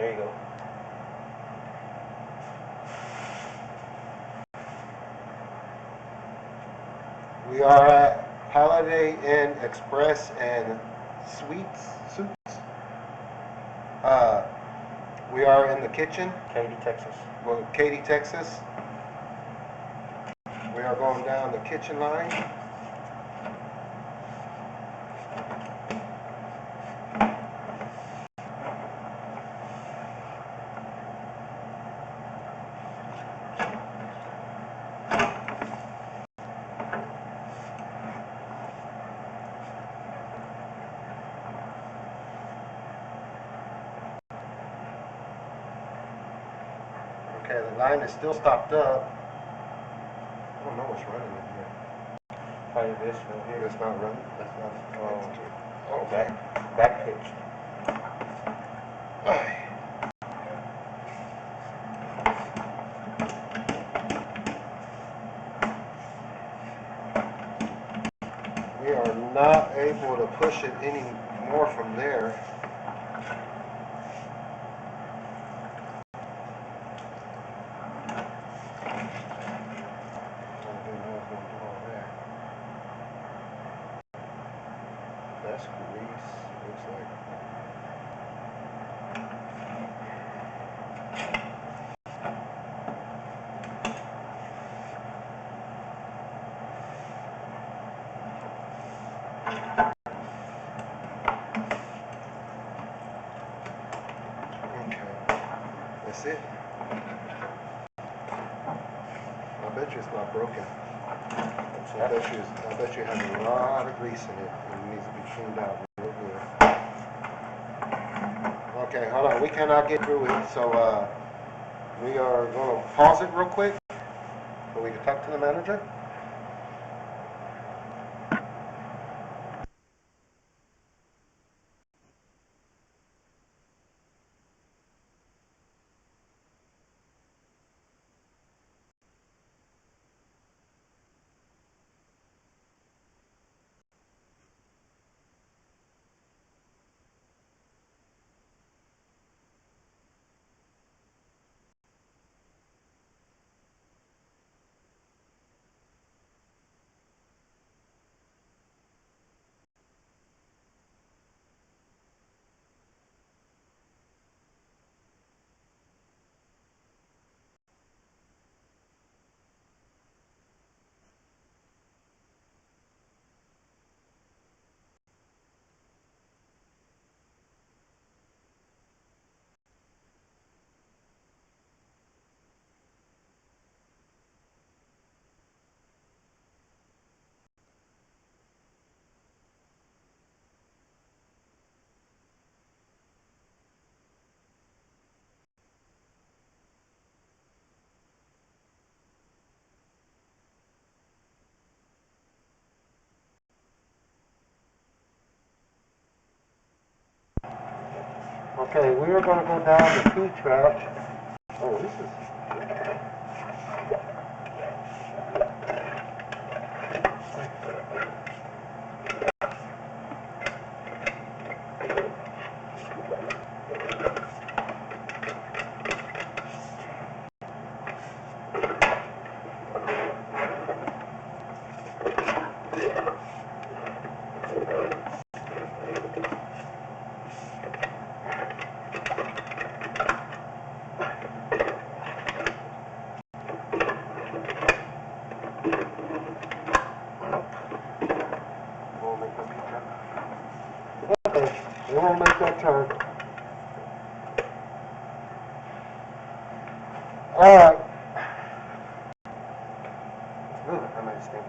There you go. We are at Holiday Inn Express and Suites. We are in the kitchen. Katy, Texas. Well, Katy, Texas. We are going down the kitchen line. Okay, the line is still stopped up. I don't know what's running in here. Probably this one here. It's not running. That's not. Oh, back pitched. We are not able to push it any more from there. That's grease, looks like. Okay, that's it. I bet you it's not broken. I bet you it has a lot of grease in it and it needs to be cleaned out real good. Okay, hold on. We cannot get through it, so we are going to pause it real quick so we can talk to the manager. Okay, we are going to go down the 2-track. Oh, this is... Okay, we won't make that turn. Alright. Ooh, I made a stink.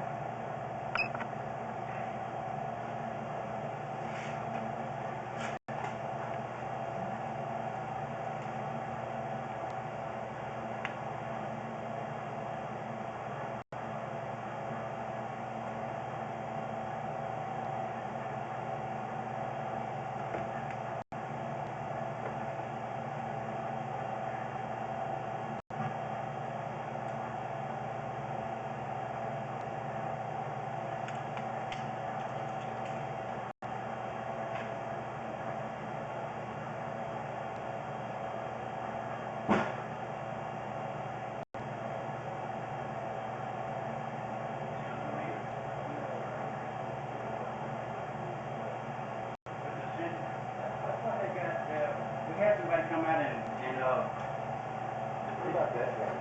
come out and We got that down.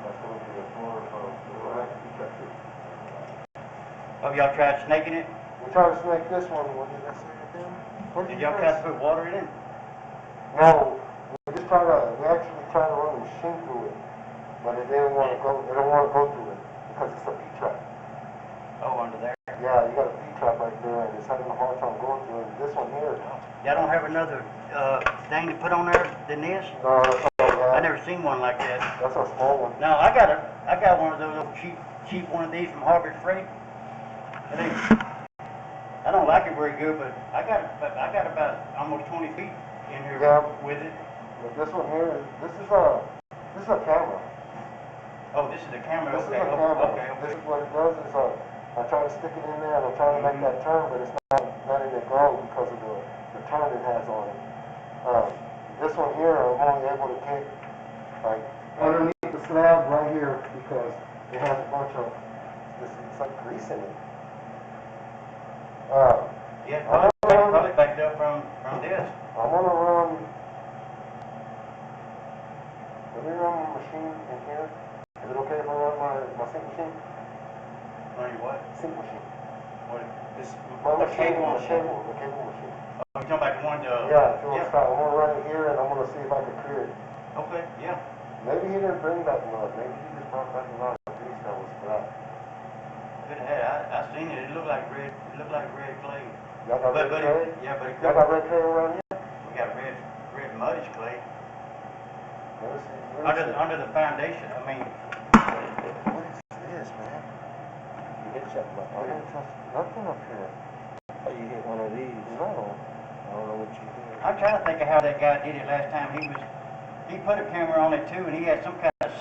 That's gonna be a floor of, we'll have to be kept it. oh, y'all tried snaking it? We tried to snake this one, what did I say again? What Did you y'all press? try to put water in it? No, we actually tried to run the machine through it, but it didn't want to go, it don't want to go through it, because it's a P-trap. Oh, under there. Yeah, you got a P-trap right there, and it's having a hard time going through it. This one here, Y'all don't have another thing to put on there than this? no, that's all I that. never seen one like that. That's a small one. No, I got one of those little cheap one of these from Harbor Freight. I don't like it very good, but I got about almost 20 feet in here with it. But this one here, this is a camera. Oh, this is the camera. This Okay, is a camera. okay. This is what it does is I try to stick it in there and I'm trying to make that turn, but it's not letting it go because of the turn it has on it. This one here, I'm only able to get like underneath the slab right here because it has a bunch of it's like grease in it. Yeah, probably backed up from this. I'm gonna run. Let me run my machine in here. Is it okay if I run my sink machine? Running what? Sink machine. What? This My the machine, cable the machine. cable machine. Oh, you talking about the one? Yeah, if you want to stop, I'm gonna run it here and I'm gonna see if I can clear it. Okay, yeah. Maybe he didn't bring that mud. Maybe he just brought back a lot of grease that was black. Good head. I seen it. It looked like red. It looked like red clay. Y'all got red clay? Yeah, but it Y'all got red clay around here? We got red muddish clay Let me see. under the foundation. I mean, What is this, man? You hit something up I here. didn't touch nothing up here. Oh, you hit one of these. No. I don't know what you did. I'm trying to think of how that guy did it last time. He put a camera on it too, and he had some kind of